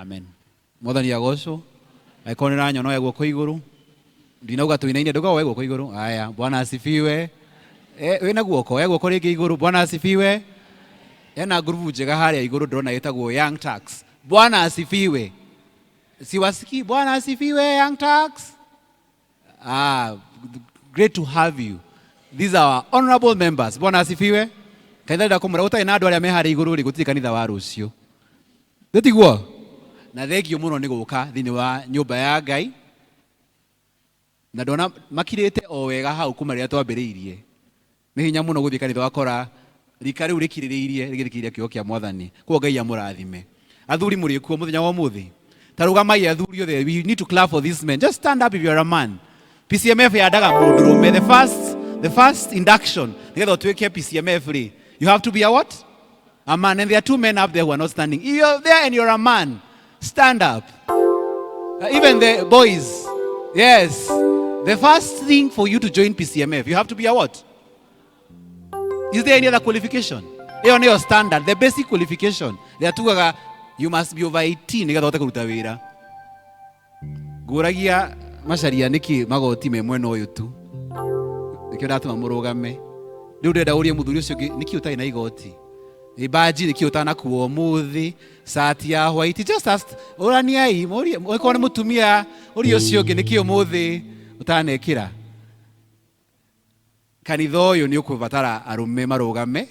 Amen. Mwathani agocwo. Aikoni ranyo no yegwo kwa iguru. Ndinauga tuinaine nduga wegwo kwa iguru. Haya, Bwana asifiwe. Wina guoko yegwo kwa ringi iguru. Bwana asifiwe. Yana grupu njega haria iguru ndona yetagwo Young Turks. Bwana asifiwe. Siwasiki. Bwana asifiwe, Young Turks. Great to have you. These are our honorable members. Bwana asifiwe. Kanitha ndakumura utai na andu aria me haria iguru ri gutiri kanitha wa rucio. Ndetigwo. Na thengio muno ni guka thini wa nyumba ya Ngai. Na ndona makirite o wega hau kuma ria twambiriirie. Ni hinya muno guthii kanitha wakora rika riu rikiririirie rigithikiria kiugo kia Mwathani. Kwa Ngai amurathime. Athuri muri kuo muthenya wa muthi. Tarugamai athuri othe. We need to clap for this man. Just stand up if you are a man. PCMF yandaga mundurume. The first induction. Nigetha tuweke PCMF ri. You have to be a what? A man. And there are two men up there who are not standing. If you're there and you're a man, stand up. Even the boys. Yes. The first thing for you to join PCMF, you have to be a what? Is there any other qualification? Your standard, the basic qualification. There are two. You must be over 18. Nigetha uhote kuruta wira. Guragia macharia niki magoti me mwena uyu tu. Nikio ndatuma murugame. Riu ndenda urie muthuri ucio niki utai na igoti. Ibaji niki utana kuo muthi, sati ya white. Just ask uraniai muri oikone mutumia uri ucio ngi niki umuthi utanekira. Kanitha uyu ni ukubatara arume marugame.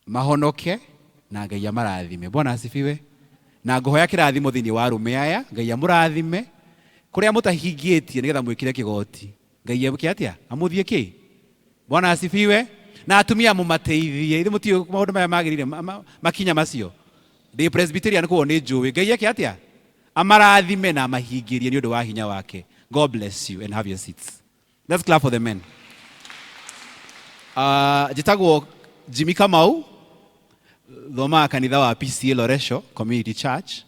Mahonoke na Ngai amarathime. Bwana asifiwe. Na ngohoya kirathimo thini wa arume aya, Ngai amurathime. Kuria mutahingitie nigetha mwikire kigoti. Ngai abuke atia? Amuthie ki? Bwana asifiwe. Na atumia mumateithie. Ithe mutio maundu maya magirire makinya macio. Ndi Presbyterian ko ni njuwi. Ngai yake atia? Amarathime na mahingirie ni undu wa hinya wake. God bless you and have your seats. Let's clap for the men. Jitagwo Jimmy Kamau. Thoma kanitha wa PCEA Loresho Community Church.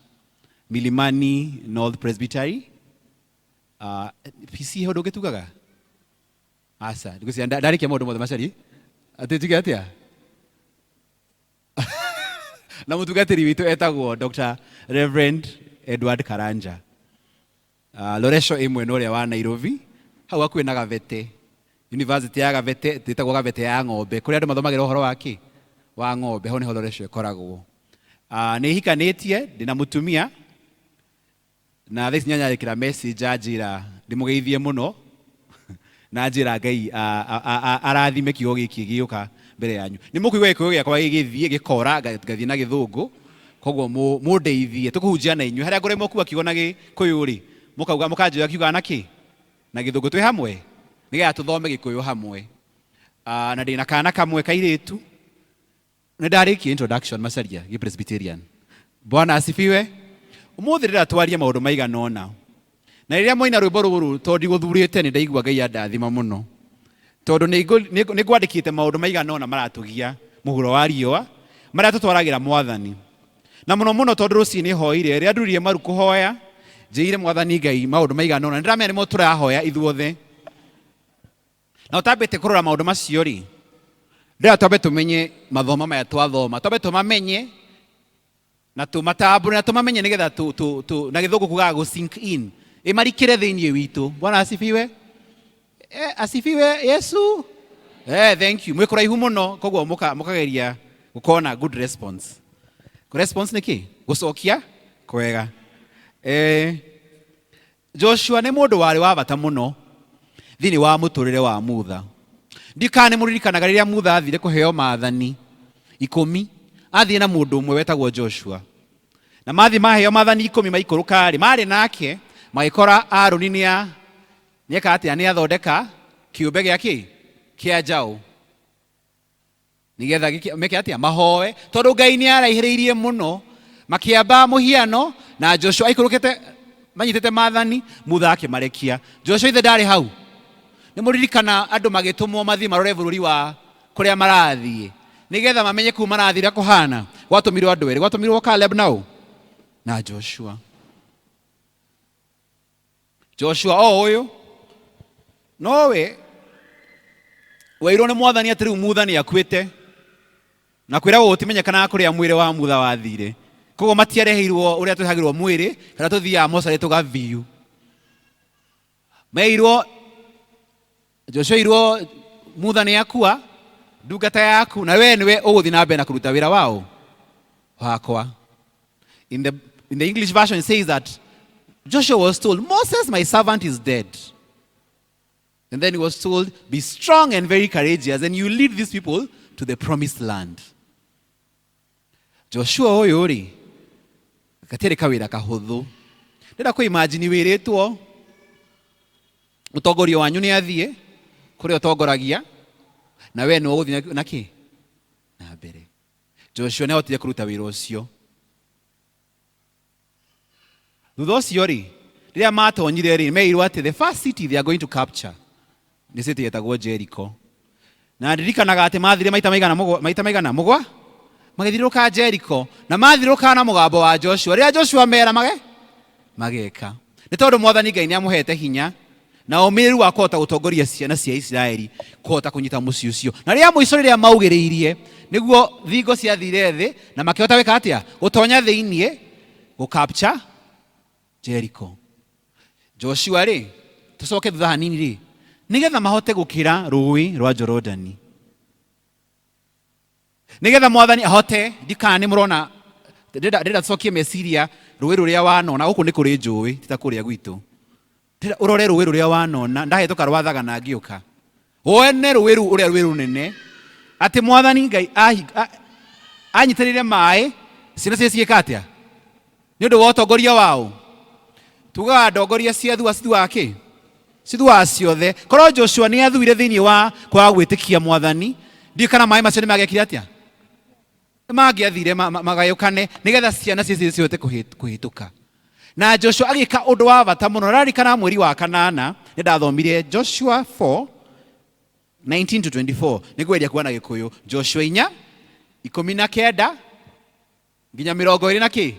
Milimani North Presbytery. PCEA hodo getugaga. Asa, ndikusi ndarike maundu mothe macari. Atituge atia? Na mutugatiri witu etagwo Dr. Reverend Edward Karanja. Loresho imwe no ria wa Nairobi. Hau akuwe na Gavete. University ya Gavete, twitagwo Gavete ya Ng'ombe. Kuri andu mathomagira uhoro waki wa ng'ombe, ho ni ho Loresho ikoragwo. Ni hikanitie ndina mutumia. Na thisi nyanyarikira message ajira ndimugeithie muno. Na njira Ngai arathime kiugo giki giuka mbere yanyu. Ni mukuigwa kiugo giakwa gigithie gikora gathi na githungu. Koguo mundeithie tukuhunjia na inyu haria ngoremwo kuwa kiugo na Gikuyu ri. Mukauga mukanjira kiuga naki? Na githungu twi hamwe. Nigetha tuthome Gikuyu hamwe. Na ndina kana kamwe kairitu. Ndariki introduction macaria gi Presbyterian. Bwana asifiwe. Umuthi rira twaria maundu maigana ona. Na riria moina rwimbo ruru tondu guthurite ni ndaigua Ngai andathima muno. Tondu ni ngwandikite maundu maigana ona maratugia muhuro wa riwa maria tutwaragira Mwathani. Na muno tondu rucini hoire ria nduririe maru kuhoya njire Mwathani Ngai maundu maigana ona ndiramenya nimo turahoya ithuothe. Na utabete kurora maundu macio ri. Ndia twabe tumenye mathoma maya twathoma. Twabe tumamenye na tumatambure na tumamenye nigetha na githungu kugaga go sink in. Marikire thiini witu. Bwana asifiwe. Asifiwe Yesu. Thank you. Mwikuraihu muno koguo mukageria gukona good response. Good response niki? Gucokia kwega. Joshua ni mundu wari wa bata muno thini wa muturire wa mutha. Ndikane muririkanaga riria mutha athire kuheo maathani 10 athie na mundu umwe wetagwo Joshua. Na mathi maheo maathani 10 maikuruka ri mari nake magikora Aroni ni akatia ni athondeka kiumbe giaki kia njau. Nigetha meke atia mahoe tondu Ngai ni araihiriirie muno makiamba muhiano na Joshua aikurukite manyitete maathani mutha akimarekia. Joshua ithe ndari hau. Ni muririkana andu magitumwo mathi marore bururi wa kuria marathie nigetha mamenye ku marathira kuhana. Gwatumirwo andu eri, gwatumirwo Caleb nao na Joshua. Joshua uyu nowe wairwo ni Mwathani ati riu mutha ni akuite na kwira gutimenyekana kuria mwire wa mutha wathire koguo matiareheirwo uria tuhagirwo mwiri kana tuthiaga mosari tugathiu meirwo Joshua irwo muthani yakua ndungata yaku na we niwe uguthi na mbere na kuruta wira wao wakwa. In the English version it says that Joshua was told, Moses my servant is dead. And then he was told, be strong and very courageous and you lead these people to the promised land. Joshua oyo ri katire kawira kahuthu ndira ku imagine wiritwo utongoria wanyu ni athie kuri utongoragia na we no uguthi na ki na mbere. Joshua nehotire kuruta wira ucio. Thutha ucio ri riria matonyire ri meirwo ati the first city they are going to capture ni city yetagwo Jericho. Na ndirikanaga ati mathire maita maigana mugwa magithiruka Jericho na mathiruka na mugambo wa Joshua. Riria Joshua mera mageka ni tondu mwathani Ngai ni amuhete hinya na umiru wa kota gutongoria ciana cia Israeli kota kunyita muci ucio. Na riria muico riria maugiriirie niguo thingo cia thire thi na makihota wika atia gutonya thiinie gu capture Jericho. Joshua ri tucoke thutha hanini ri nigetha mahote gukira rui rwa Jorodani, nigetha mwathani ahote ndikani murona ndira tucokie meciria rui ruria wanona guku ni kuri njui tita kuria gwitu ndira urore rui ruria wanona ndahetoka rwathaga na ngiuka wone rui uria rui runene ati mwathani Ngai anyitirire mai ciana cia ciikatia ni undu wa utongoria wao tuga ndongoria cia thua ki cithua ciothe korwo Joshua ni athuire thiini wa kwa gwitikia mwathani ndi kana mai macio ni magekire atia magiathire magayukane nigetha ciana cia ciote kuhituka. Na Joshua agika undu wa bata muno. Rarikana mweri wa kanana ni ndathomire Joshua 4:19 to 24 nigweria kuona Gikuyu. Joshua 4:19 nginya 20 na ki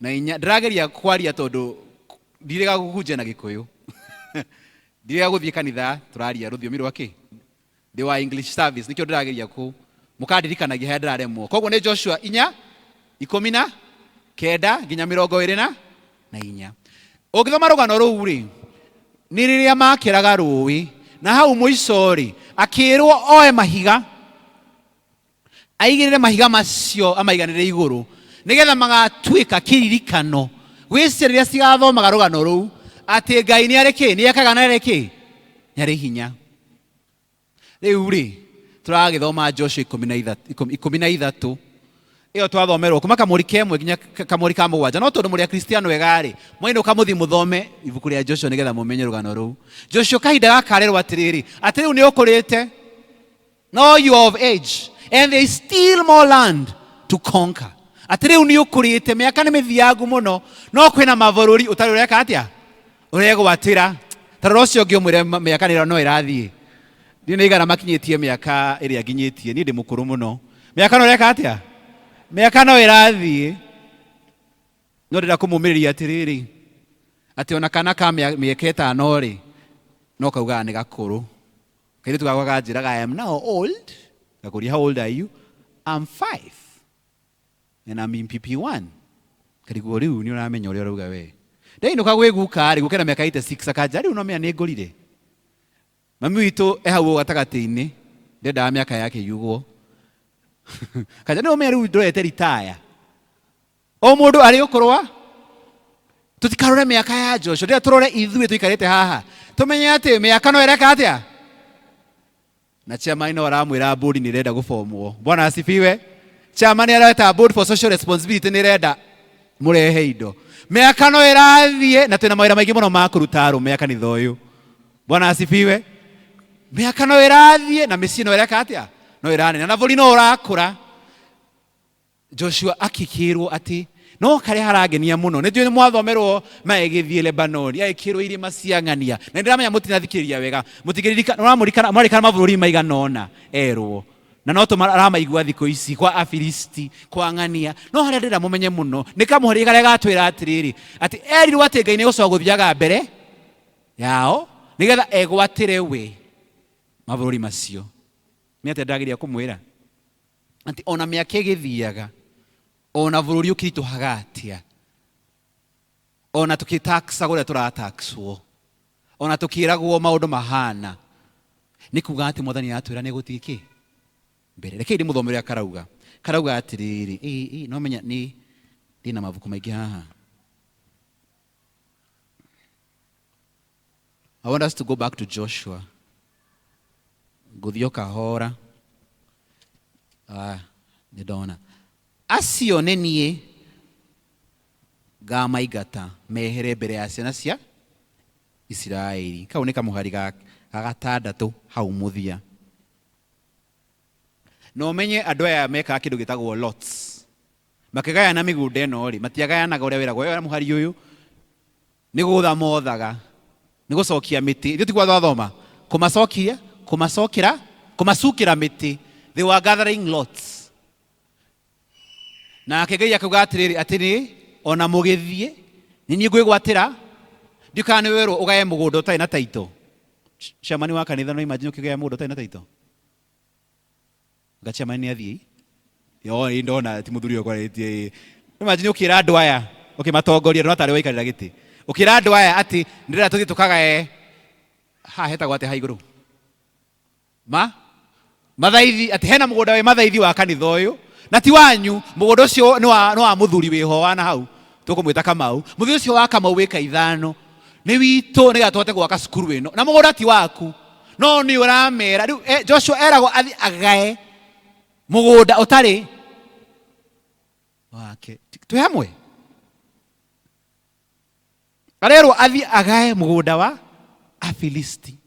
na inya ndirageria kwaria tondu ndirega gukunja na Gikuyu ndirega guthie kanitha turaria ruthiomi rwa ki the wa English service nikyo ndirageria ku mukandirikanagia he ndiraremwo. Koguo ni Joshua 4:19 nginya 20 na inya. Ugithoma rugano ruu ri ni riria makiraga rui na hau muico ri akirwo oe mahiga aigirire mahiga macio amaiganire iguru nigetha magatwika kiririkano gwiciria cigathomaga rugano ruu ati Ngai ni ariki ni akaga na ariki ni ari hinya. Riu ri turagithoma Joshua 13 iyo twathomerwo kuma kamuri kemwe nginya kamuri ka mugwanja no tondu muri a Kristiano wegari mwaino kamuthi muthome ibuku ria Joshua nigetha mumenye rugano ruu. Joshua kahinda gakarerwo atiriri ati riu ni ukurite no you of age and there is still more land to conquer. Ati riu ni ukurite miaka ni mithiangu muno no kwina mabururi utari ureka atia uregwatira taroro cio ngiumwire miaka ni no irathie ndi nigana makinyitie miaka iria nginyitie ni ndi mukuru muno miaka no ureka atia miaka no irathie no ndira kumumiriria atiriri ati ona kana ka miaka 5 ri no kauga ni gakuru kaire tugagwa njiraga I am now old. Gakuria how old are you? I'm 5 and I'm in PP1. Karigo riu ni uramenya uria uruga we ndai no kagwe guka ri gukena miaka 86 akaja riu no mea ni ngorire mami witu hau gatagati-ini ndenda miaka yake yugwo kaja ni omea riu ndorete retire o mundu ari ukorwa tutikarore miaka ya Joshua ndira turore ithuĩ tuikarite haha tumenye ati miaka no ereka atia na chairman no aramwira board ni renda gufomwo. Bwana asifiwe. Chairman arata board for social responsibility ni renda murehe indo miaka no irathie na twina mawira maingi muno ma kuruta arume kanitha uyu. Bwana asifiwe. Miaka no irathie na micii no ereka atia no iranena na buri no urakura. Joshua akikirwo ati no kare haragenia muno ni ndiye mwathomerwo maegithie Lebanon yaikirwo irima ciang'ania na ndiramenya mutinathikiriria wega mutigirika no mabururi maiganona erwo na no tumaraamaigua thiko ici kwa Afilisti kwa ng'ania no haria ndira mumenye muno nikamuhori gare gatwira atiriri ati erirwo ati Ngai ni gucoka guthiaga mbere yao nigetha egwatire we mabururi macio ni ati ndagiria kumwira ati ona miaka igithiaga ona bururi ukirituhaga atia, ona tukitaxa guria turataxwo, ona tukiragwo maundu mahana, ni kuga ati Mwathani atwira ni gutiki mbere. Reke ndi muthomere karauga atiriri, no menya ni ndina mabuku maingi haha. I want us to go back to Joshua. Guthio kahora. Nidona. Acio nenie gamaigata mehere mbere ya ciana cia Isiraeli. Kau ni kamuhari gagatandatu hau muthia. No menye andu aya meka kindu gitagwo lots. Makigayana migunda eno ri, matiagayanaga uria wira gwe muhari uyu. Ni gutha mothaga. Ni gucokia miti. Ithu tigwa thoma. Kumasukira miti. They were gathering lots. Na Ngai akuga atiri ona mugithie ni ngwigwatira ndikane wero ugaye mugunda utai na taito. Shamani wa kanitha no imagine ukigaya mugunda utai na taito. Gachamani athii. Yo ndona ti muthuri okwa retie. Imagine ukira andu aya ukimatongoria no atari waikarira giti. Ukira andu aya ati ndira tuthi tukagae ha hetagwo ati ha iguru. Mathaithi ati hena mugunda we mathaithi wa kanitha uyu na ti wanyu, mugunda ucio ni wa muthuri wiho wana hau tukumwita Kamau. Muthuri ucio wa Kamau wika ithano ni witu ni gatwate gwaka cukuru ino na mugunda ti waku, no ni uramera riu. Joshua erago athi agae mugunda utari wake. Twi hamwe arero athi agae mugunda wa Afilisti.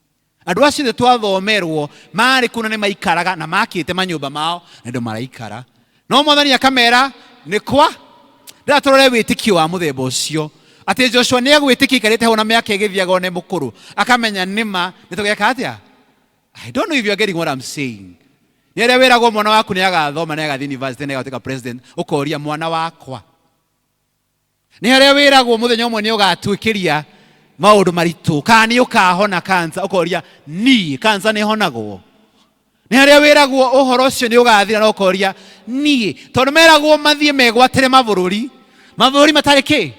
Andu acio nĩ twathomerwo marĩ kuna nĩ maikaraga na makĩte manyũmba mao na ndũ maraikara. No Mwathani akamera nĩ kwa ndĩra tũrore wĩtĩkio wa mũthemba ũcio atĩ Joshua nĩ agwĩtĩkia ikarĩte hau na mĩaka ĩgĩthiaga one mũkũrũ akamenya nĩma nĩ tũgeka atĩa. I don't know if you are getting what I'm saying. Nĩ arĩa wĩragwo mwana waku nĩ agathoma nĩ agathiĩ university nĩ agatuĩka president, ũkoria mwana wakwa. Nĩ arĩa wĩragwo mũthenya ũmwe nĩ ũgatuĩkĩria maundu maritu kana nĩ ũkahona cancer, ũkoria ni cancer nĩ honagwo. Nĩ harĩa wĩragwo ũhoro ũcio nĩ ũgathira na ũkoria ni, tondũ meragwo mathiĩ megwatĩre mabũrũri matarĩ kĩ.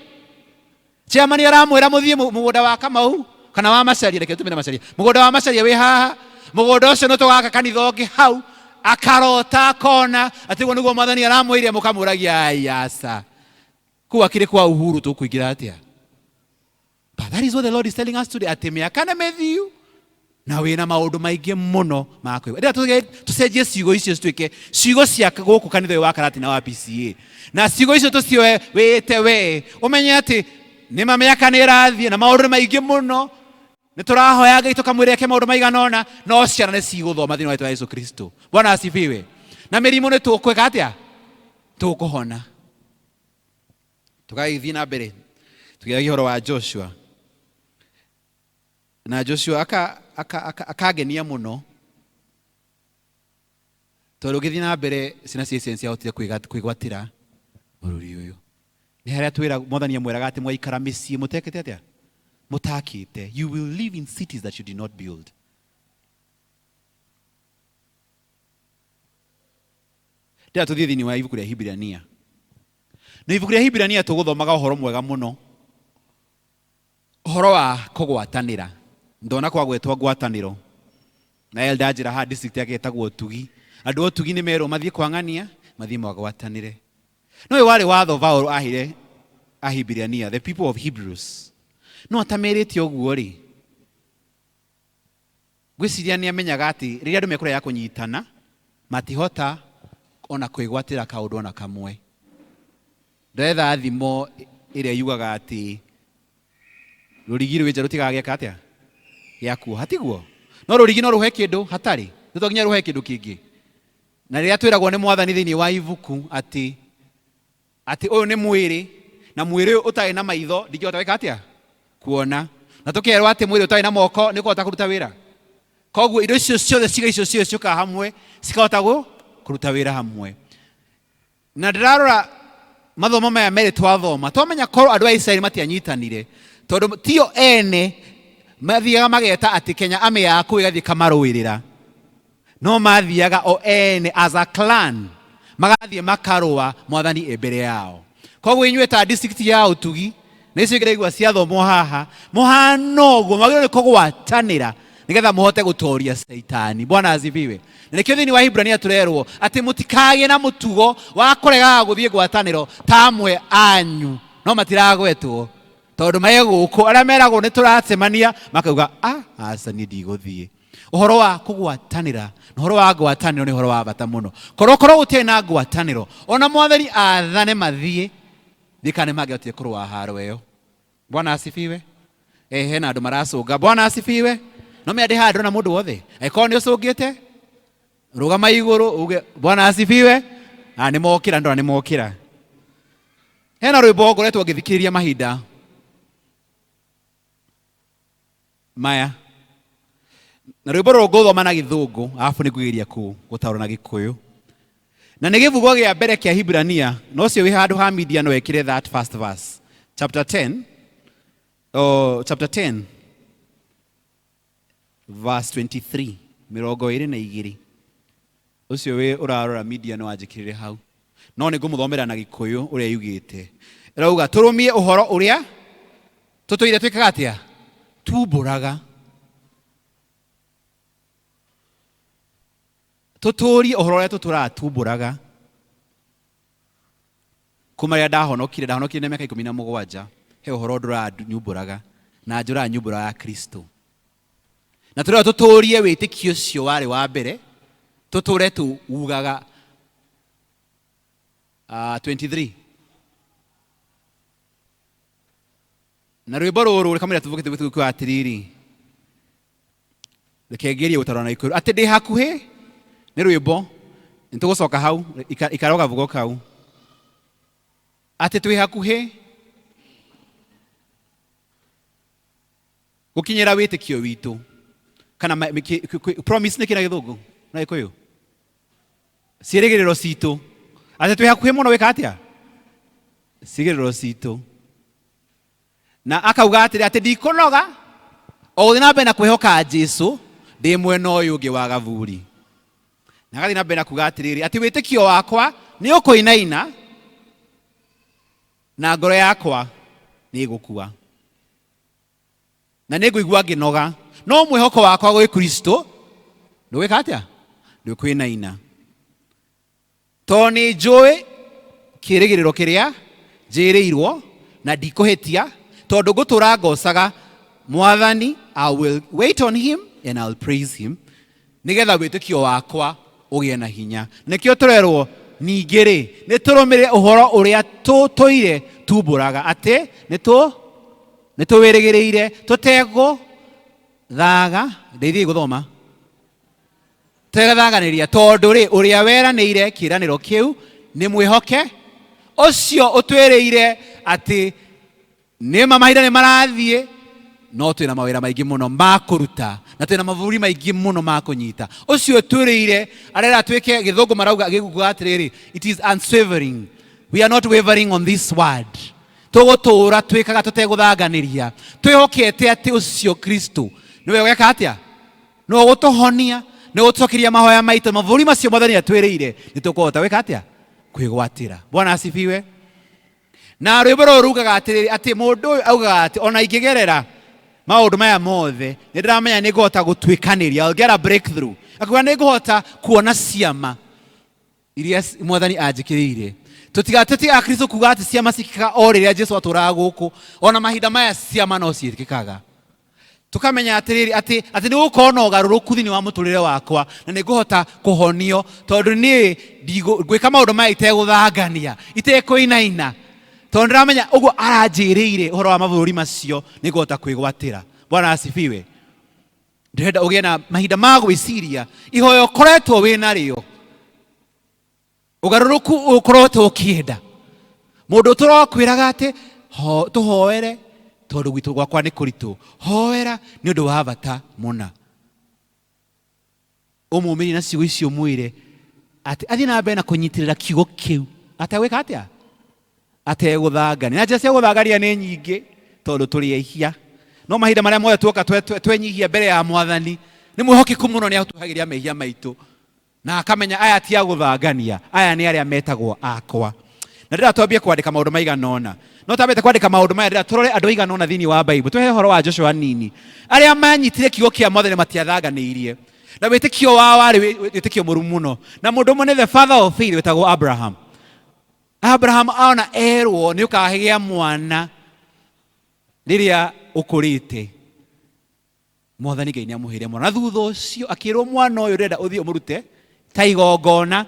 Chairman aramwĩra mũthiĩ mũgũnda wa Kamau kana wa Macharia, reke tũmĩre Macharia. Mũgũnda wa Macharia wĩ haha, mũgũnda ũcio nĩ tũgaka kanitha ũngĩ hau. Akarota akona atĩ guo nĩguo Mwathani aramwĩrire, mũkamũragia aiasa kũu akĩrĩ kwa Uhuru tũkũingĩra atĩa. But that is what the Lord is telling us today. Ati miaka nĩ mĩthiu na wĩna maũndũ maingĩ mũno ma kwĩgwa. Rĩrĩa tũcenjie ciugo icio cituĩke ciugo cia gũkũ kanitha ũyũ wa Karatina wa PCEA, na ciugo icio tũcioe wĩte we ũmenye atĩ nĩma mĩaka nĩ ĩrathiĩ na maũndũ nĩ maingĩ mũno. Nĩ tũrahoya Ngai tũkamwĩra eke maũndũ maigana ũna, no ciana nĩ cigũthoma thĩinĩ wa rĩĩtwa rĩa Yesu Kristo. Bwana asifiwe. Na mĩrimũ nĩ tũkwĩka atĩa? Tũkũhona. Tũgagĩthiĩ na mbere tũgĩthiĩ ũhoro wa Joshua. Na Joshua akagenia muno tondũ gĩthiĩ na mbere ciana cia Israeli ciahotire kwĩgwatĩra bũrũri ũyũ. Nĩ harĩa twĩra Mwathani amwĩraga atĩ mwaikara mĩciĩ mũtekĩte atĩa? Mũtakĩte. You will live in cities that you did not build. Ndĩra tũthiĩ thĩinĩ wa ibuku rĩa Hibirania. Na ibuku rĩa Hibirania tũgũthomaga ũhoro mwega mũno, ũhoro wa kũgwatanĩra. Ndona kwa gwetwa ngwatanĩro na elder njĩra ha district yake etagwo Tugi. Andũ Tugi nĩ merwo mathiĩ kwang'ania, mathiĩ magwatanĩre. No ũyũ warĩ watho Paul ahire Ahibirania, the people of Hebrews. No atamerĩte ũguo rĩ, gwĩciria nĩ amenyaga atĩ rĩrĩa andũ mekũrĩa ya kũnyitana matihota ona kwĩgwatĩra kaũndũ ona kamwe. Ndetha thimo ĩrĩa yugaga atĩ rũrigi rwĩnja rũtigageka atĩa gĩakuo, hatiguo. No rũrigi no rũhe kĩndũ hatarĩ, nĩtwanginya rũhe kĩndũ kĩngĩ. Na rĩrĩa twĩragwo nĩ Mwathani thĩinĩ wa ibuku atĩ ũyũ nĩ mwĩrĩ, na mwĩrĩ ũyũ ũtarĩ na maitho ndingĩhota gwĩka atĩa? Kuona. Na tũkerwo atĩ mwĩrĩ ũtarĩ na moko nĩ kũhota kũruta wĩra. Koguo indo icio ciothe ciga icio cioka hamwe cikahota kũruta wĩra hamwe. Na ndĩrarora mathomo maya merĩ twathoma, twamenya korwo andũ a Israeli matianyitanire, tondũ tio ene mathiaga mageta atĩ Kenya army yaku ĩgathiĩ kamarũĩrĩra. No mathiaga o ene as a clan magathie makarũa mwathani mbere yao. Koguo inyuĩ ta district ya Utugi nĩ cio igwa cia thomo haha mũhano ũguo magĩrĩirwo nĩ kũgwatanĩra nigetha muhote gutoria Saitani. Bwana asifiwe. Nikio thini wa Hibrania turerwo ati mutikagĩe na mutugo wa kũregaga guthie ngwatanĩro tamwe anyu no matiragwetwo tondu megũkũ arĩa meragwo nĩ tũracemania makauga aca niĩ ndigũthiĩ. Ũhoro wa kũgwatanĩra na ũhoro wa ngwatanĩro nĩ ũhoro wa bata mũno. Korwo gũtirĩ na ngwatanĩro ona mwathani athane mathiĩ thikane mangĩhotire kũrũa haro ĩyo. Bwana asifiwe. Hena andũ maracũnga. Bwana asifiwe. No me handå na mũndũ wothe angĩkorwo nĩ ũcũngĩte rũgama igũrũ uge Bwana asifiwe. Nĩ mokĩra ndona nĩ mokĩra. Hena rwĩmbo ngoretwo ngĩthikĩrĩria mahinda maya na rwĩmbo rũrũ ngũthoma na Gĩthũngũ arabu nĩ ngwĩgeria gũtaũra na Gĩkũyũ na nĩ gĩbungo gĩa mbere kĩa Hibrania no ũcio wĩ handũ ha media no wekĩre that first verse chapter 10 verse 23 22 ucio we urarora media no anjikirire hau no nĩ ngũmũthomera na Gĩkũyũ ũrĩa yugĩte. Rauga tũrũmie ũhoro ũrĩa tũtũire twĩkaga atĩa tumbũraga. Tũtũrie ũhoro ũrĩa tũtũraga tumbũraga kuma rĩrĩa ndahonokire na mĩaka 17 he ũhoro ndũraga nyumbũraga na njũraga nyumbũra ya Kristo. Na tũrĩa tũtũrie wĩtĩkio ũcio warĩ wa mbere tũtũre tuugaga 23 na rwĩmbo rũrũ kamera tũvũkĩte gwĩtũkwa atiriri rekengerie gũtarwo na Gĩkũyũ atĩ ndĩ hakuhĩ nĩ rwĩmbo nĩtũgũcoka hau ikaroga vugo kau atĩ twĩ hakuhĩ gũkinyĩra wĩtĩkio witũ kana promise nĩ kĩna Gĩthũngũ na Gĩkũyũ ciĩrĩgĩrĩro citũ atĩ twĩ hakuhĩ mũno wĩka atĩa ciĩrĩgĩrĩro citũ na akauga atĩ ndikũnoga o gũthiĩ na mbere na kwĩhoka Jesũ ndĩ mwena ũyũ ũngĩ wa gaburi. Na agathii na mbere na kuga atĩrĩrĩ atĩ wĩtĩkio wakwa nĩ ũkũinaina na ngoro yakwa nĩ ĩgũkua na nĩ ngũigua ngĩnoga no mwĩhoko wakwa gwĩ Kristo ndũgwĩka atĩa ndũkwĩnaina tondũ nĩ njũĩ kĩĩrĩgĩrĩro kĩrĩa njĩrĩirwo na ndikũhĩtia tondũ ngũtũra ngocaga Mwathani. I will wait on him and I'll praise him nigetha wĩtĩkio wakwa ũgĩe na hinya. Nĩkĩo tũrerwo ningĩ-rĩ nĩ tũrũmĩrĩre ũhoro ũrĩa tũtũire tumbũraga atĩ nĩ tũwĩrĩgĩrĩire tũtegũthaga ndeithie gũthoma tegathaganĩria tondũ-rĩ ũrĩa weranĩire kĩĩranĩro kĩu nĩ mwĩhoke ũcio ũtwĩrĩire atĩ nĩma mahinda nĩ marathiĩ no twĩna mawĩra maingĩ mũno ma kũruta na twĩna mabũrũri maingĩ mũno ma kũnyita. Ũcio twĩrĩire arera twĩke Gĩthũngũ marauga gĩkuga atĩrĩrĩ it is unswavering. We are not wavering on this word. Tũgũtũũra twĩkaga tũtegũthanganĩria twĩhokete atĩ ũcio Kristo nĩwe ũgeka atĩa no gũtũhonia nĩ gũtũcokeria mahoya maitũ mabũrũri macio Mwathani atwĩrĩire nĩtũkũhota gwĩka atĩa kwĩgwatĩra. Bwana asifiwe. Na rwĩmbo rũrũ rugaga atĩrĩrĩ atĩ mũndũ ũyũ augaga atĩ ona ingĩgerera maũndũ maya mothe nĩ ndĩramenya nĩ ngũhota gũtuĩkanĩria. I'll get a breakthrough. Akuga nĩ ngũhota kuona ciama iria Mwathani anjĩkĩrĩire. Tũtiga Kristo kuga atĩ ciama cikĩkaga o rĩrĩa Jesũ atũraga gũkũ ona mahinda maya ciama no ciĩkĩkaga. Tukamenya atĩrĩrĩ atĩ nĩ gũkorwo na ũgarũrũku thĩinĩ wa mũtũrĩre wakwa na nĩ ngũhota kũhonio tondũ niĩ ngwĩka maũndũ maya itegũthangania itekũinaina tondũ ndĩramenya ũguo aranjĩrĩire ũhoro wa mabũrũri macio nĩ ngũhota kwĩgwatĩra. Bwana asifiwe. Ndĩrenda ũgĩe na mahinda ma gwĩciria ihoyo ũkoretwo wĩ narĩo ũgarũrũku ũkoretwo ũkĩenda mũndũ tũrokwĩraga atĩ tũhoere tondũ gwitũ gwakwa nĩ kũritũ hoera nĩ ũndũ wa bata mũna ũmũmĩri na ciugo icio mwĩre atĩ athiĩ na mbere na kũnyitĩrĩra kiugo kĩu atagwĩka atĩa ategũthangania. Na njĩra cia gũthangania nĩ nyingĩ tondũ tũrĩ ehia no mahinda marĩa mothe tuoka twenyihia mbere ya Mwathani nĩ mwĩhokeku mũno nĩ atũhagĩria mehia maitũ na akamenya aya ti agũthangania, aya nĩ arĩa metagwo akwa. Na ndĩra twambie kwandĩka maũndũ maigana ũna. No tambĩte kwandĩka maũndũ maya ndĩra tũrore andũ aigana ũna thĩinĩ wa Bible. Tũhe ũhoro wa Joshua nini. Arĩa manyitire kiugo kĩa Mwathani matiathanganĩirie. Na wĩtĩkio wao warĩ wĩtĩkio mũrũmu mũno. Na mũndũ ũmwe nĩ the father of faith wĩtagwo Abraham. Abraham ona erwo nĩ ũkahegea mwana rĩrĩa ũkũrĩte. Mwathani Ngai nĩ amũheire mwana. Na thutha ũcio akĩrwo mwana ũyũ ũrenda ũthiĩ ũmũrute ta igongona.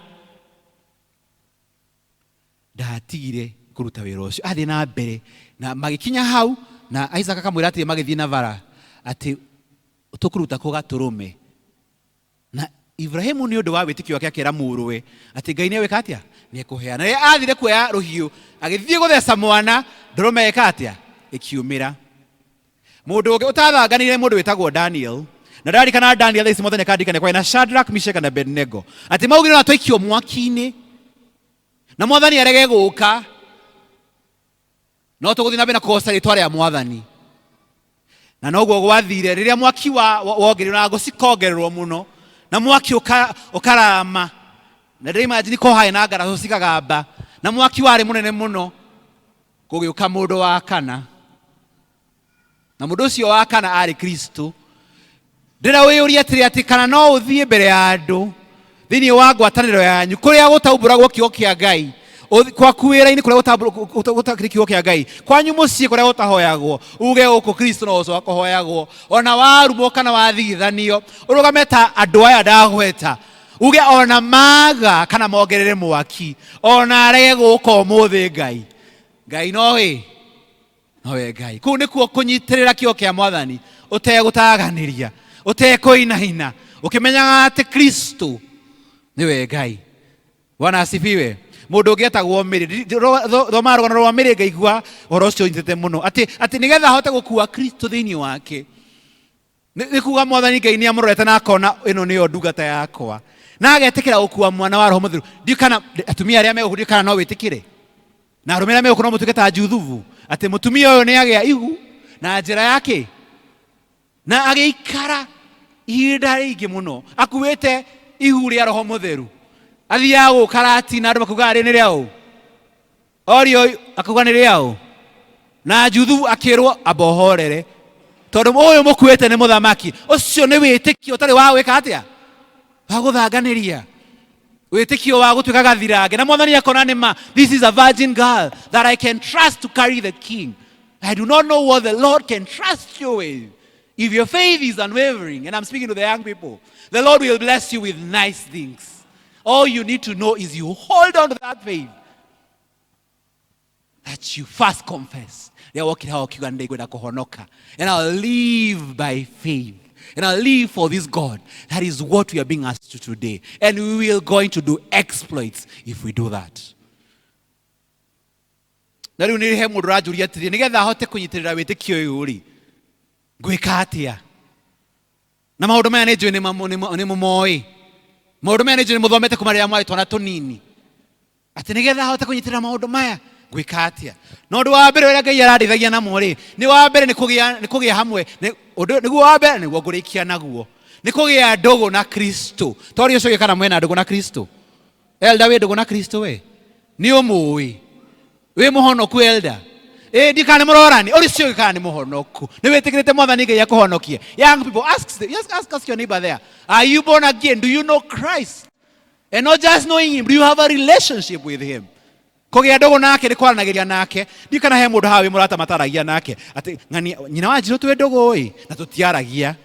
Ndatigire kũruta wĩra ũcio. Athiĩ na mbere na magĩkinya hau na Isaac akamwĩra atĩ magĩthiĩ na bara atĩ tũkũruta kũgatũrũme. Na Ibrahimu nĩ ũndũ wa wĩtĩkio wake akĩra mũrũwe atĩ Ngai nĩ ewĩka atĩa? Nĩ ekũheana. Na rĩrĩa athire kuoya rũhiũ agĩthiĩ gũtheca mwana, ndũrũme eka atĩa? Ĩkiumĩra. Mũndũ ũngĩ ũtathanganire mũndũ wĩtagwo Daniel. Na ndarikana Daniel ici Mwathani akandikana kwa na Shadrach, Meshach na Abednego. Atĩ maugire na twaikio mwaki-inĩ. Na Mwathani arege gũka. No tũgũthiĩ na mbere na kũgoca rĩĩtwa rĩa Mwathani. Na noguo gwathire rĩrĩa mwaki wongererwo na ngũ cikongererwo mũno. Na mwaki ũkarama. Na ndĩrĩ imagine ko haĩ na ngaraco cikagamba. Na mwaki warĩ mũnene mũno. Gũgĩũka mũndũ wa kana. Na mũndũ ũcio wa kana arĩ Kristo. Ndĩra wĩyũria atĩ kana no ũthiĩ mbere ya andũ thĩinĩ wa ngwatanĩro yanyu kũrĩa gũtaumbũragwo kiugo kĩa Ngai. Kwaku wĩra-inĩ kũrĩa gũtakĩrĩ kiugo kĩa Ngai. Kwanyu mũciĩ kũrĩa gũtahoyagwo. Uge gũkũ Kristo no ũcoka kũhoyagwo. Ona warumwo kana wathigithanio. Ũrũgame ta andũ aya ndagweta. Uge ona maga kana mongerere mwaki. Ona arege gũka ũmũthĩ Ngai. Ngai nowe Ngai. Kũu nĩkuo kũnyitĩrĩra kiugo kĩa Mwathani. Ũtegũtaganĩria. Ũtekũinaina. Ũkĩmenyaga atĩ Kristo niwe Ngai. Bwana asifiwe. Mũndũ ũngĩ etagwo Mĩrĩ. Thoma rũgano rwa Mĩrĩ ngaigua ũhoro ũcio nyitĩte mũno. Atĩ nĩgetha ahote gũkua Kristo thĩinĩ wake. Nĩ kuuga Mwathani Ngai nĩ amũrorete na akona ĩno nĩyo ndungata yakwa. Na agetĩkĩra gũkua mwana wa Roho Mũtheru. Ndiũ kana atumia arĩa megũkũ kana no wĩtĩkĩre. Na arũme arĩa megũkũ no mũtuĩke ta Juthubu. Atĩ mũtumia ũyũ nĩ agĩa ihu na njĩra yake. Na agĩikara ihinda rĩingĩ mũno. Akuĩte ihu rĩa Roho Mũtheru. Athiaga gũkaratina andũ makuga nĩ rĩaũ. Orio akuga nĩ rĩaũ. Na Juthubu akĩrwo abohorere. Tondũ ũyũ mũkuĩte nĩ mũthamaki. Ũcio nĩ wĩtĩkio ũtarĩ wa gwĩka atĩa? Wa gũthanganĩria. Wĩtĩkio wa gũtuĩka gathirange. Na Mwathani akona nĩ ma. This is a virgin girl that I can trust to carry the king. I do not know what the Lord can trust you with. If your faith is unwavering, and I'm speaking to the young people, the Lord will bless you with nice things. All you need to know is you hold on to that faith. That you first confess. And I'll live by faith. And I'll live for this God. That is what we are being asked to today. And we will going to do exploits if we do that. Na rĩu nĩ he mũndũ ranjũria atĩrĩ nĩgetha ahote kũnyitĩrĩra wĩtĩkio ũyũ rĩ ngwĩka atĩa? Na maũndũ maya nĩ njũĩ nĩ mũmoĩ. Maũndũ maya nĩ njũĩ nĩ mũthomete kuma rĩrĩa mwarĩ twana tũnini. Atĩ nĩgetha ahote kũnyitĩrĩra maũndũ maya ngwĩka atĩa? Na ũndũ wa mbere ũrĩa Ngai arandeithagia namo rĩ nĩ wa mbere nĩ kũgĩa hamwe. Nĩguo wa mbere nĩguo ngũrĩkia naguo. Nĩ kũgĩa ndũgũ na Kristo. Tori ũcio kana mwena ndũgũ na Kristo. Elda wĩ ndũgũ na Kristo we. Nĩ ũmũĩ. We mũhonoku elda. Ndikane mũrorani. Ũrĩcio kana nĩ mũhonoku. Nĩ wĩtĩkĩrĩte Mwathani Ngai akũhonokie. Young people, ask your neighbor there. Are you born again? Do you know Christ? And not just knowing him, do you have a relationship with him? Kũgĩa ndũgũ nake nĩ kwaranagĩria nake. Ndikana he mũndũ hawe mũrata mataragia nake. Atĩ ng'ani nyina wa Njirũ twĩ ndũgũ ĩ na tũtiaragia.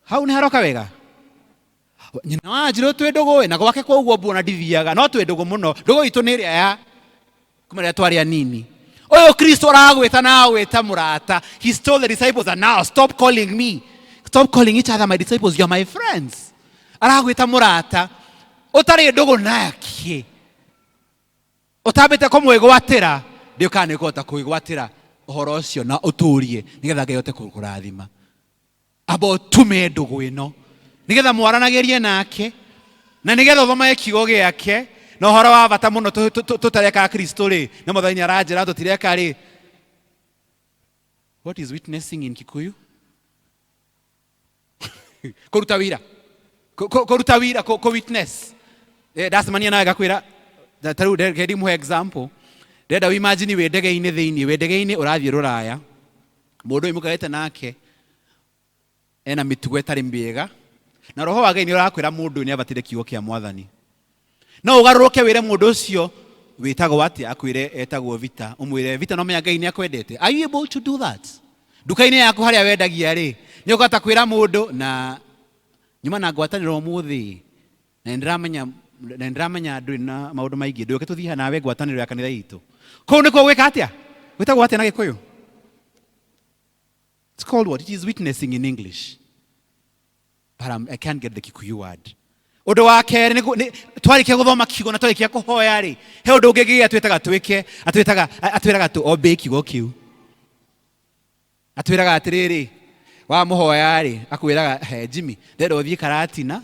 Hau nĩ haroka wega. Nyina wa Njirũ twĩ ndũgũ ĩ na gwake kwa ũguo mbona ndithiaga. No twĩ ndũgũ mũno. Ndũgũ itũ nĩ ĩrĩa ya kuma rĩrĩa twarĩ anini. Oyo Kristo aragwĩta na agwĩta mũrata. He told the disciples that now stop calling me. Stop calling each other my disciples. You are my friends. Aragwĩta mũrata. Ũtarĩ ndũgũ nake. Ũtambĩte kũmwĩgwatĩra. Ndio kana nĩkũhota kwĩgwatĩra ũhoro ũcio na ũtũrie nĩgetha Ngai ahote kũkũrathima. Amba ũtume ndũgũ ĩno nĩgetha mwaranagĩrie nake na nĩgetha ũthome kiugo gĩake. No horo wa bata muno tutareka Kristo ri na Mwathani aranjira tutireka ri. What is witnessing in Kikuyu? Kuruta wira. kuruta wira ko witness ndacemania nawe gakwira taru ngedi mu example ndenda imagine we ndege-inĩ thĩinĩ we ndege-inĩ ũrathiĩ rũraya mũndũ ũmũkarĩte nake ena mĩtugo ĩtarĩ mĩega na roho wa Ngai nĩ ũrakwĩra mũndũ nĩ abatire kiugo kĩa Mwathani no ũgarũrũke wĩre mũndũ ũcio wĩtagwo atĩa akwĩre etagwo Vita ũmwĩre Vita no menya Ngai nĩ akwendete. Are you able to do that? Nduka-inĩ yaku harĩa wendagia rĩ nĩ ũkũhota kwĩra mũndũ na nyuma na ngwatanĩro ũmũthĩ na ndĩramenya ndũrĩ na maũndũ maingĩ ndũke tũthiĩ nawe ngwatanĩro ya kanitha itũ kũu nĩkuo gwĩka atĩa gwĩtagwo atĩa na Gĩkũyũ? It's called what? It is witnessing in English. But I can't get the Kikuyu word. Ũndũ wa kerĩ twarĩkia gũthoma kiugo na twarĩkia kũhoya rĩ he ũndũ ũngĩ ngĩgĩa atwĩraga tũ obey kiugo kĩu. Atwĩraga atĩrĩrĩ wa mũhoya rĩ akwĩraga Jimmy ndĩrenda ũthiĩ Karatina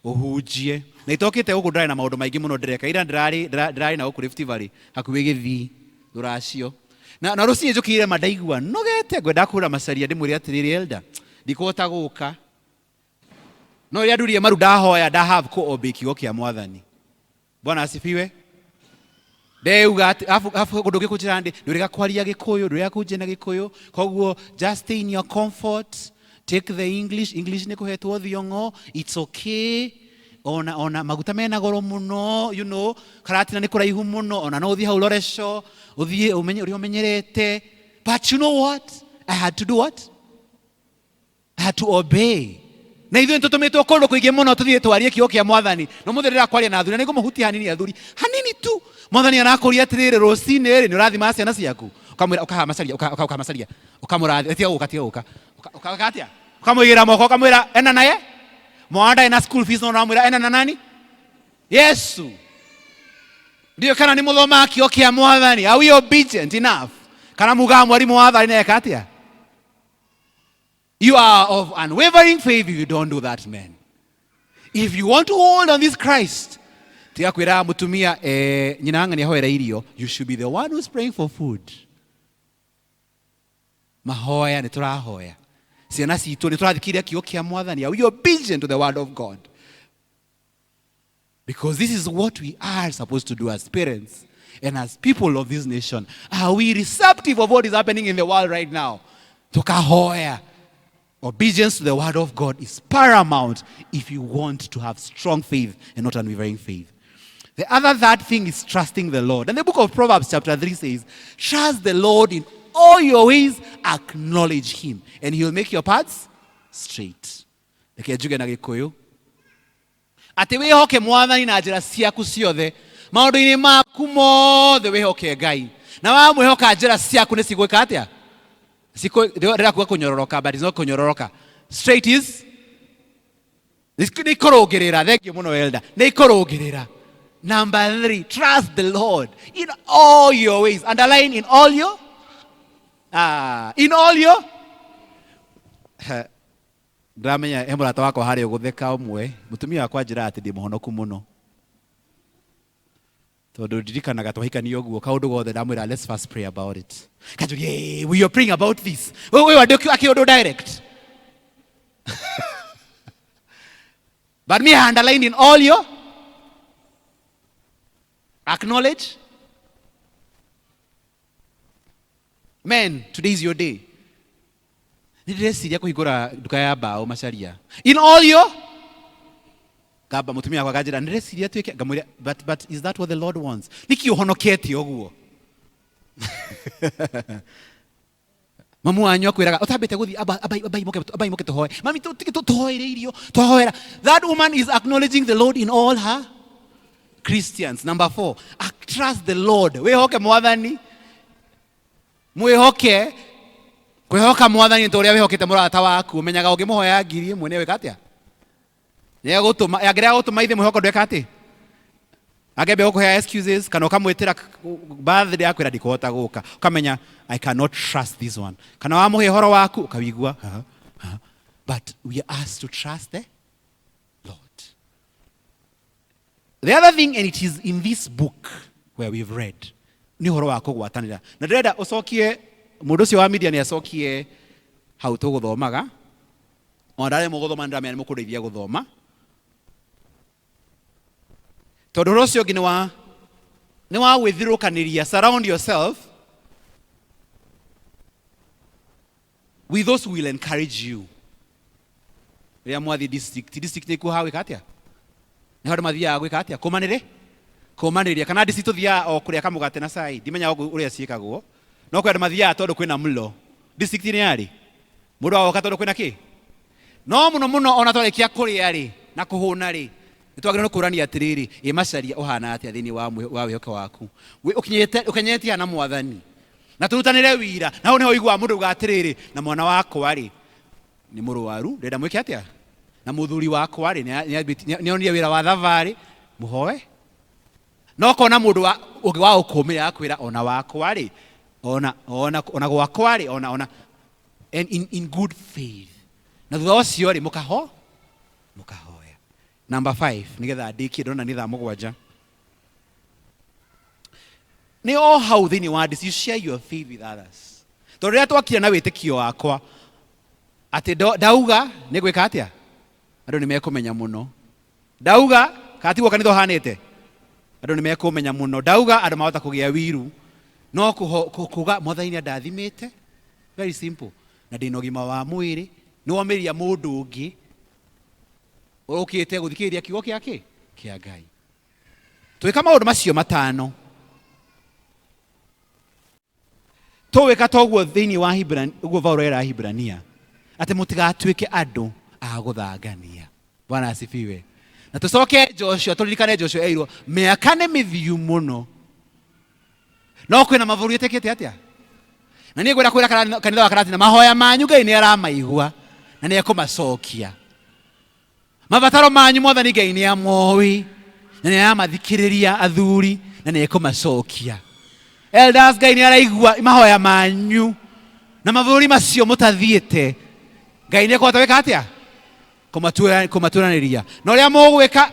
ũhunjie na itokĩte gũkũ ndĩrarĩ na maũndũ maingĩ mũno ndĩreka ira ndĩrarĩ na gũkũ Rift Valley hakuhĩ Gĩthii rũracio na rũcinĩ njũkĩire ma ndaigua nogete ngwenda kũhũra macaria ndĩmwĩre atĩrĩrĩ elder ndikũhota gũka no rĩrĩa nduririe maru ndahoya ndahave kũ-obey kiugo kĩa Mwathani. Bwana asifiwe. Ndeuga afu ũndũ ũngĩ kũnjĩra ndũrĩga kwaria Gĩkũyũ ndũrĩga kũnjia na Gĩkũyũ koguo just stay in your comfort, take the English nĩ kũhetwo thiongo, it's okay. Ona maguta mena goro muno, you know, Karatina nĩ kũraihu muno, ona no ũthiĩ hau Loresho ũthiĩ ũrĩa ũmenyerete. But you know what? I had to do what? I had to obey. Na ithuĩ tũtũmĩtwo kũndũ kũingĩ mũno tũthiĩ twarie kiugo kĩa Mwathani. No mũthĩ rĩrĩa kwaria na athuri na nĩngũmũhutia hanini athuri hanini tu. Mwathani anakũria atĩrĩrĩ rũcinĩ rĩ nĩ ũrathima ciana ciaku ũkamwĩra ũkahamacaria ũkamũrathima tiga gũka atĩa ũkamũigĩra moko ũkamwĩra ena naye mwana ena school fees no ũramwĩra ena na nani Yesu. Ndio kana nĩ mũthoma kiugo kĩa Mwathani? Are we obedient enough? Kana mugaga mwarimũ wa tharĩ na eka atĩa? You are of unwavering faith if you don't do that, man. If you want to hold on this Christ, tiga kwĩra mũtumia nyina ng'ani ahoera irio, you should be the one who's praying for food. Mahoya nĩ tũrahoya. Ciana citũ nĩ tũrathikĩrĩria kiugo kĩa Mwathani. Are we obedient to the word of God? Because this is what we are supposed to do as parents and as people of this nation. Are we receptive of what is happening in the world right now? Tukahoya. Obedience to the word of God is paramount if you want to have strong faith and not unwavering faith. The third thing is trusting the Lord. And the book of Proverbs chapter 3 says, trust the Lord in all your ways, acknowledge him, and he will make your paths straight. Reke njuge na Gĩkũyũ. Atĩ wĩhoke Mwathani na njĩra ciaku ciothe, maũndũ-inĩ maku mothe wĩhoke Ngai. Na wamwĩhoka njĩra ciaku nĩ cigwĩka atĩa? Rĩrĩa kuga kũnyororoka, but it's not kũnyororoka. Straight is nĩ ikorũngĩrĩra. Thengiũ mũno elder. Nĩ ikorũngĩrĩra. Number 3, trust the Lord in all your ways. Underline in all your ndamenya he mũrata wakwa harĩa ũgũtheka ũmwe mũtumia wakwa njĩra atĩ ndĩ mũhonoku mũno tondũ ndirikanaga twahikania ũguo kaũndũ gothe ndamwĩra let's first pray about it. Kanjũria we are praying about this. We were akĩũndũ direct. But me underline in all your acknowledge. Men, today is your day. Nĩndĩreciria kũhingũra nduka ya mbaũ Macharia. In all your kaba mutumia wakwa kanjĩra nĩndĩreciria twĩke ngamwĩra but is that what the Lord wants? Nĩkĩ ũhonokete ũguo? Mamu wanyu akwĩraga ũtambĩte gũthiĩ abai moke tũhoe. Mami tũhoere irio twahoera. That woman is acknowledging the Lord in all her Christians. Number 4, trust the Lord. Wĩhoke Mwathani. Mwĩhoke kwĩhoka Mwathani ta ũrĩa wĩhokete mũrata waku. Ũmenyaga ũngĩmũhoya ngiri ĩmwe nĩ wĩka atĩa? Angĩrega gũtũma ithe mwĩhoko ndwĩka atĩ? Angĩambe gũkũhea excuses kana ũkamwĩtĩra birthday akwĩra ndikũhota gũka. Ũkamenya I cannot trust this one. Kana wamũhe ũhoro waku ũkawigua. But we are asked to trust the Lord. The other thing, and it is in this book where we've read, ni ũhoro wa kũgwatanĩra. Na ndĩrenda ũcokie mũndũ ũcio wa media nĩ acokie hau tũgũthomaga. Ona ndarĩ mũgũthoma nĩndamenya nĩ mũkũndeithia gũthoma. Tondu rocio ngi ni wa gwithirukaniria. Surround yourself with those who will encourage you. Ria mwathi district ni kuha wika atia ni handu mathia gwika atia kumaniria kana district thia o kuria kamugate na cai ndimenya uria ciikagwo no kwendu mathia tondu kwina mlo district ni yari mundu agoka tondu kwina ki no muno ona twarikia kuria ri na kuhuna ri nitwagire no kurania atiriri imacaria uhana atia thini wa wihoke waku ukenyetia na mwathani na turutanire wira na ho ne ho igwa mundu gatiriri na mwana wako ari ni murwaru ndenda mwike atia na muthuri wako ari ni onire wira wa thavari muhoe no kona mundu ungi wa ukumira akwira ona wako ari ona gwako ari ona and in good faith na thutha ucio ri mukahoya. Number 5 nigetha ndiki ndona ni thaa mugwanja ni o how thini wa this you share your faith with others. Tondu ria twakira na witikio wakwa ati dauga ni gwika atia andu ni mekumenya muno dauga katigwo kanitho hanite andu ni mekumenya muno dauga andu mahota kugia wiru no kuga mothaini ndathimite very simple na ndina ũgima wa mwĩrĩ nĩ womeria mũndũ ũngĩ ũrũkĩte gũthikĩrĩria kiugo gĩake kĩa Ngai. Twĩka maũndũ macio matano tũwĩka toguo thĩinĩ wa ũguo Paulo era Hibrania atĩ mũtigatuĩke andũ a gũthangania. Bwana asifiwe. Na tũcoke Joshua tũririkane Joshua eirwo mĩaka nĩ mĩthiu mũno no kwĩna mabũrũri ĩtĩkĩte atĩa na niĩ ngwĩra kwĩra kanitha wa Karatina mahoya manyu Ngai nĩ aramaigua na nĩ ekũmacokia. Mabataro manyu mwathani Ngai nĩ amoĩ na nĩ aramathikĩrĩria athuri na nĩ ekũmacokia. Elders Ngai nĩ araigua mahoya manyu na mabũrũri macio mũtathiĩte Ngai nĩ ekũhota gwĩka atĩa kũmaturanĩria. Na ũrĩa mũgwĩka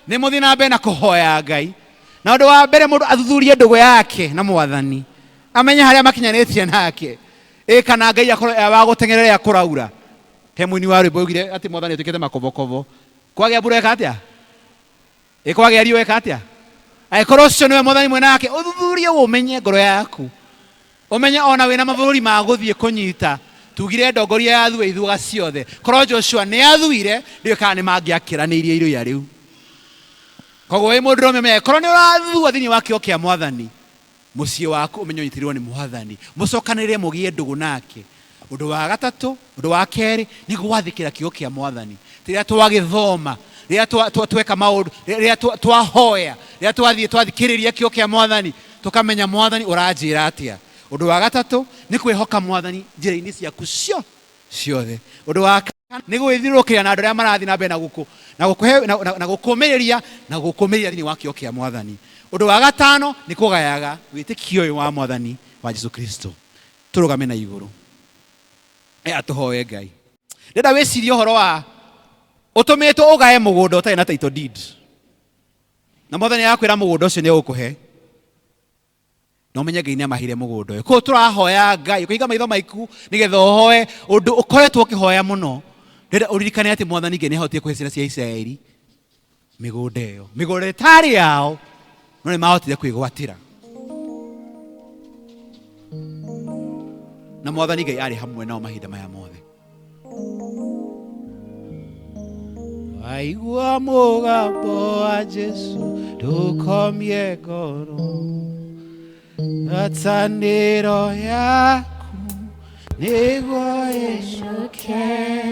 nĩ mũthiĩ na mbere na kũhoya Ngai na ũndũ wa mbere mũndũ athuthurie ndũgũ yake na mwathani amenye harĩa makinyanĩtie nake kana Ngai akorwo wa gũtengerera kũraura. He mũini wa rwĩmbo oigire atĩ mwathani atuĩkĩte makobokobo kwagĩa mbura eka atĩa kwagĩa riũa eka atĩa angĩkorwo ũcio nĩwe mwathani mwĩ nake ũthuthurie ũmenye ngoro yaku ũmenye ona wĩna mabũrũri ma gũthiĩ kũnyita tugire ndongoria ya thua ithuaga ciothe korwo Joshua nĩ athuire ndiũĩ kana nĩ mangĩakĩranĩirie iria rĩu. Koguo wĩ mũndũ ũrũmenya korwo nĩ ũrathua thĩinĩ wa kĩo kĩa mwathani mũciĩ waku ũmenye ũnyitĩrĩirwo nĩ mwathani mũcokanĩrĩre mũgĩe ndũgũ nake. Ũndũ wa gatatũ ũndũ wa kerĩ nĩ gwathĩkĩra kĩo kĩa mwathani rĩrĩa twagĩthoma rĩrĩa tweka maũndũ rĩrĩa twahoya rĩrĩa twathiĩ twathikĩrĩria kĩo kĩa mwathani tũkamenya mwathani ũranjĩra atĩa. Ũndũ wa gatatũ nĩ kwĩhoka mwathani njĩra-inĩ ciaku ciothe. Ũndũ wa kana nĩ gwĩthiũrũrũkĩra na andũ arĩa marathiĩ na mbere na gũkũmĩrĩria thĩinĩ wa kĩo kĩa mwathani. Ũndũ wa gatano nĩ kũgayaga wĩtĩkio ũyũ wa mwathani wa Jesu Kristo. Tũrũgame na igũrũ atũhoe Ngai. Ndĩrenda wĩcirie ũhoro wa ũtũmĩtwo ũgae mũgũnda ũtarĩ na title deed na mwathani akwĩra mũgũnda ũcio nĩ ũgũkũhe na ũmenye Ngai nĩ amahire mũgũnda ũyũ. Koguo tũrahoya Ngai ũkĩiga maitho maiku nĩgetha ũhoe ũndũ ũkoretwo ũkĩhoya mũno. Ndĩrenda ũririkane atĩ mwathani Ngai nĩ ahotire kũhe ciana cia Isiraeli mĩgũnda ĩyo mĩgũnda ĩtarĩ yao no nĩ mahotire kwĩgwatĩra na mwathani Ngai arĩ hamwe nao mahinda maya mothe. Waigua mũgambo wa Jesu ndũkomie ngoro ngatanĩro yaku nĩguo ĩcoke